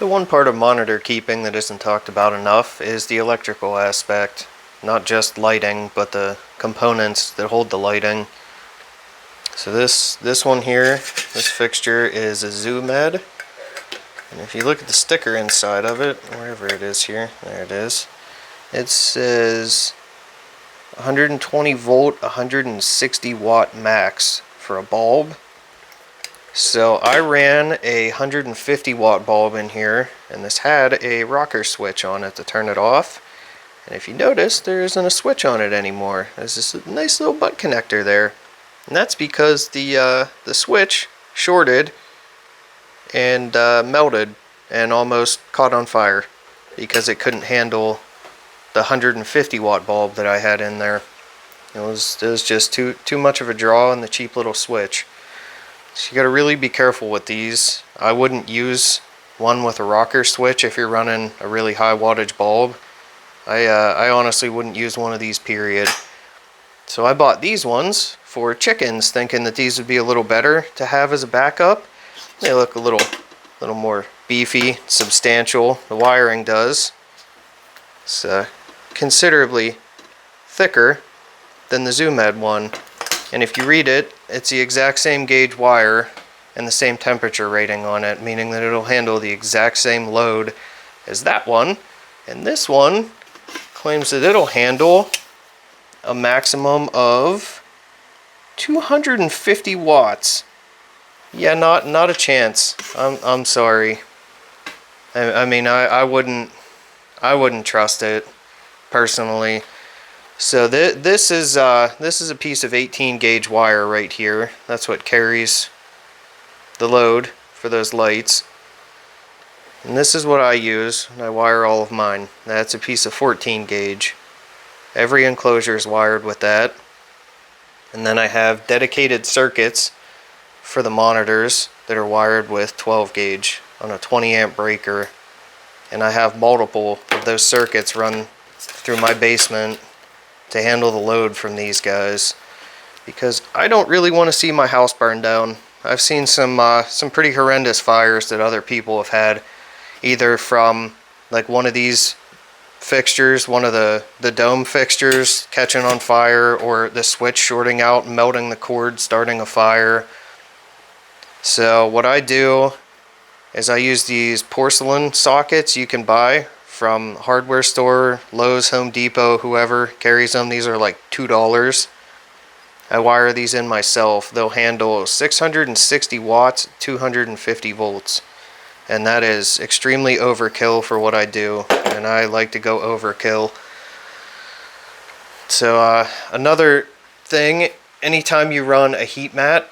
The one part of monitor keeping that isn't talked about enough is the electrical aspect. Not just lighting, but the components that hold the lighting. So this one here, this fixture is a ZooMed. And if you look at the sticker inside of it, wherever it is here, there it is. It says 120 volt, 160 watt max for a bulb. So I ran a 150 watt bulb in here, and this had a rocker switch on it to turn it off. And if you notice, there isn't a switch on it anymore. There's this nice little butt connector there. And that's because the switch shorted and melted and almost caught on fire because it couldn't handle the 150 watt bulb that I had in there. It was just too much of a draw on the cheap little switch. So you got to really be careful with these. I wouldn't use one with a rocker switch if you're running a really high wattage bulb. I honestly wouldn't use one of these, period. So I bought these ones for chickens, thinking that these would be a little better to have as a backup. They look a little more beefy, substantial. The wiring does. It's considerably thicker than the ZooMed one. And if you read it, it's the exact same gauge wire and the same temperature rating on it, meaning that it'll handle the exact same load as that one. And this one claims that it'll handle a maximum of 250 watts. Yeah, not a chance. I'm sorry. I mean, I wouldn't trust it personally. So this is a piece of 18 gauge wire right here. That's what carries the load for those lights. And this is what I use when I wire all of mine. That's a piece of 14 gauge. Every enclosure is wired with that. And then I have dedicated circuits for the monitors that are wired with 12 gauge on a 20 amp breaker. And I have multiple of those circuits run through my basement to handle the load from these guys, because I don't really want to see my house burn down. I've seen some pretty horrendous fires that other people have had, either from like one of these fixtures, one of the dome fixtures catching on fire, or the switch shorting out, melting the cord, starting a fire. So what I do is I use these porcelain sockets you can buy from hardware store, Lowe's, Home Depot, whoever carries them. These are like $2. I wire these in myself. They'll handle 660 watts, 250 volts. And that is extremely overkill for what I do. And I like to go overkill. So another thing, anytime you run a heat mat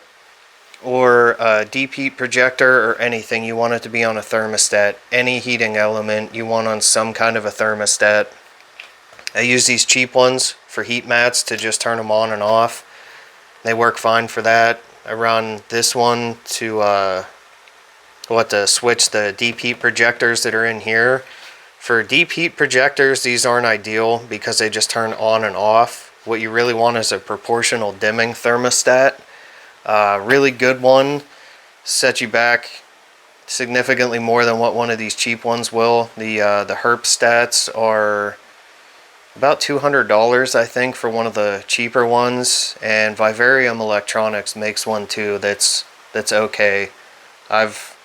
or a deep heat projector or anything, you want it to be on a thermostat. Any heating element you want on some kind of a thermostat. I use these cheap ones for heat mats to just turn them on and off. They work fine for that. I run this one to switch the deep heat projectors that are in here. For deep heat projectors, these aren't ideal because they just turn on and off. What you really want is a proportional dimming thermostat. Really good one, set you back significantly more than what one of these cheap ones will. The Thermostats are about $200, I think, for one of the cheaper ones, and Vivarium Electronics makes one too that's okay. I've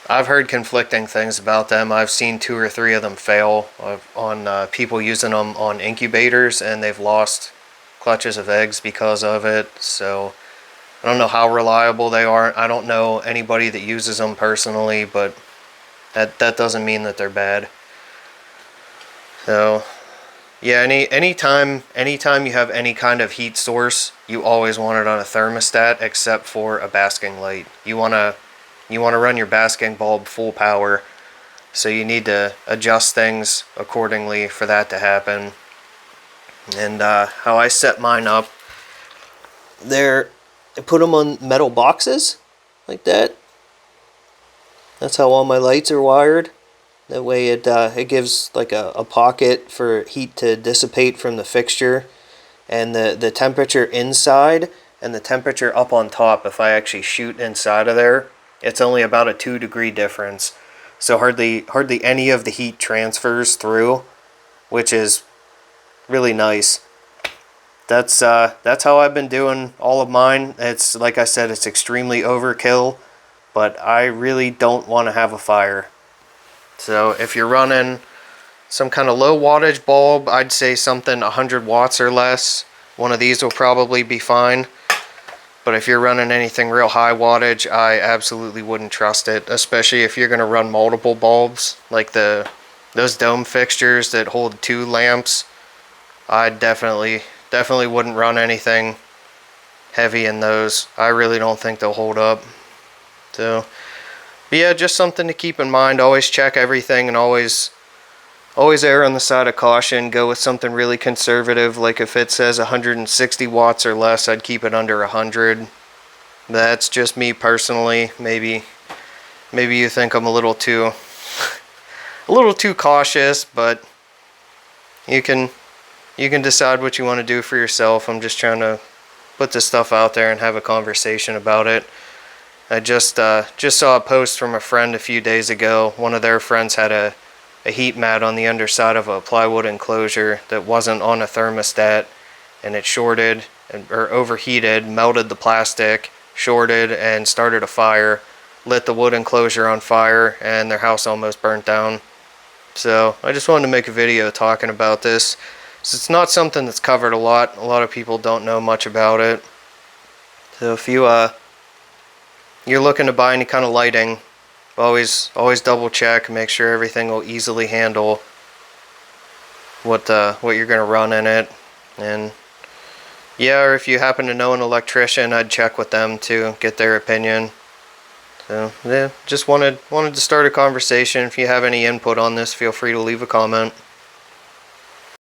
heard conflicting things about them. I've seen 2 or 3 of them fail on people using them on incubators, and they've lost clutches of eggs because of it. So I don't know how reliable they are. I don't know anybody that uses them personally, but that doesn't mean that they're bad. So yeah, anytime you have any kind of heat source, you always want it on a thermostat, except for a basking light. You want to run your basking bulb full power, so you need to adjust things accordingly for that to happen. And how I set mine up, I put them on metal boxes like that. That's how all my lights are wired. That way it gives like a pocket for heat to dissipate from the fixture, and the temperature inside and the temperature up on top, if I actually shoot inside of there, it's only about a 2-degree difference. so hardly any of the heat transfers through, which is really nice. That's how I've been doing all of mine. It's like I said, it's extremely overkill, but I really don't want to have a fire. So if you're running some kind of low wattage bulb, I'd say something 100 watts or less. One of these will probably be fine. But if you're running anything real high wattage, I absolutely wouldn't trust it, especially if you're going to run multiple bulbs, like those dome fixtures that hold 2 lamps. I definitely wouldn't run anything heavy in those. I really don't think they'll hold up. So, but yeah, just something to keep in mind. Always check everything and always err on the side of caution. Go with something really conservative. Like if it says 160 watts or less, I'd keep it under 100. That's just me personally. Maybe you think I'm a little too cautious, but you can decide what you want to do for yourself. I'm just trying to put this stuff out there and have a conversation about it. I just saw a post from a friend a few days ago. One of their friends had a heat mat on the underside of a plywood enclosure that wasn't on a thermostat, and it shorted or overheated, melted the plastic, shorted, and started a fire, lit the wood enclosure on fire, and their house almost burnt down. So I just wanted to make a video talking about this. So it's not something that's covered a lot. A lot of people don't know much about it. So if you're looking to buy any kind of lighting, always double check, make sure everything will easily handle what you're going to run in it. And yeah, or if you happen to know an electrician, I'd check with them to get their opinion. So yeah, just wanted to start a conversation. If you have any input on this, feel free to leave a comment.